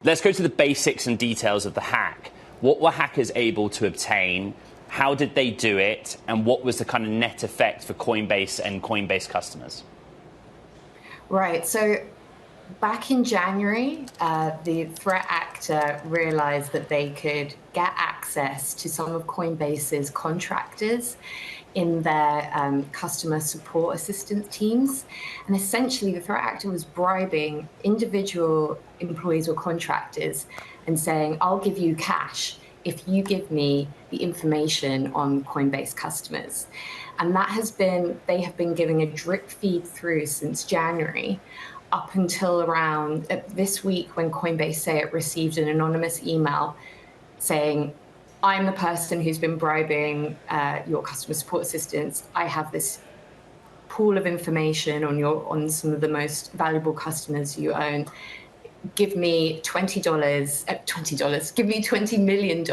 Let's go to the basics and details of the hack. What were hackers able to obtain? How did they do it? And what was the kind of net effect for Coinbase and Coinbase customers? Right. So back in January, the threat actor realized that they could get access to some of Coinbase's contractors in their customer support assistance teams. And essentially, the threat actor was bribing individual employees or contractors and saying, I'll give you cash if you give me the information on Coinbase customers. And they have been giving a drip feed through since January up until around this week, when Coinbase say it received an anonymous email saying, I'm the person who's been bribing your customer support assistants. I have this pool of information on some of the most valuable customers you own. Give me $20, give me $20 million,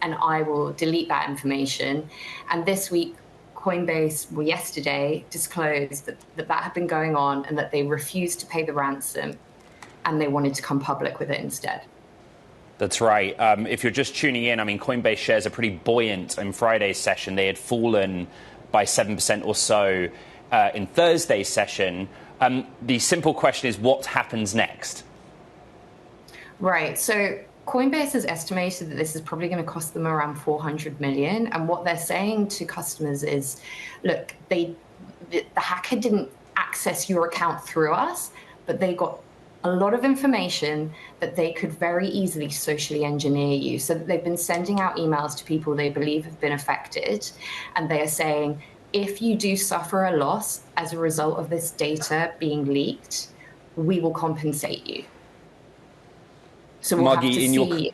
and I will delete that information. And this week, Coinbase, yesterday, disclosed that had been going on and that they refused to pay the ransom and they wanted to come public with it instead. That's right. If you're just tuning in, I mean, Coinbase shares are pretty buoyant in Friday's session. They had fallen by 7% or so in Thursday's session. The simple question is, what happens next? Right. So Coinbase has estimated that this is probably going to cost them around $400 million. And what they're saying to customers is, look, the hacker didn't access your account through us, but they got a lot of information that they could very easily socially engineer you. So they've been sending out emails to people they believe have been affected. And they are saying, if you do suffer a loss as a result of this data being leaked, we will compensate you. So we'll Margi, have to see.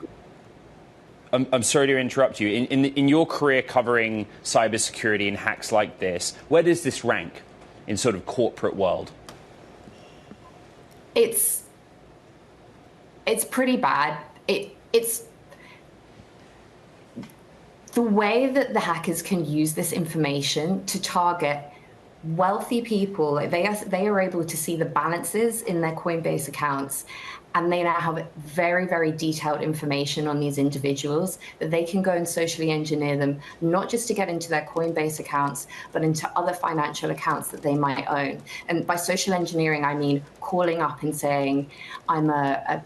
I'm sorry to interrupt you. In your career covering cybersecurity and hacks like this, where does this rank in sort of corporate world? It's pretty bad. It's the way that the hackers can use this information to target wealthy people. They are able to see the balances in their Coinbase accounts, and they now have very, very detailed information on these individuals that they can go and socially engineer them, not just to get into their Coinbase accounts, but into other financial accounts that they might own. And by social engineering, I mean calling up and saying, I'm a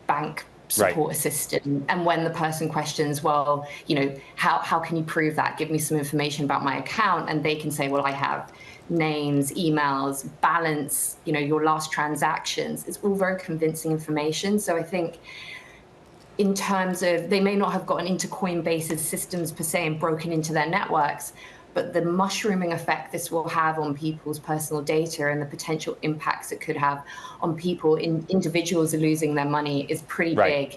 bank support assistant. And when the person questions, well, how can you prove that? Give me some information about my account. And they can say, well, I have names, emails, balance, your last transactions. It's all very convincing information. So I think in terms of, they may not have gotten into Coinbase's systems per se and broken into their networks, but the mushrooming effect this will have on people's personal data and the potential impacts it could have on people, individuals are losing their money is pretty big.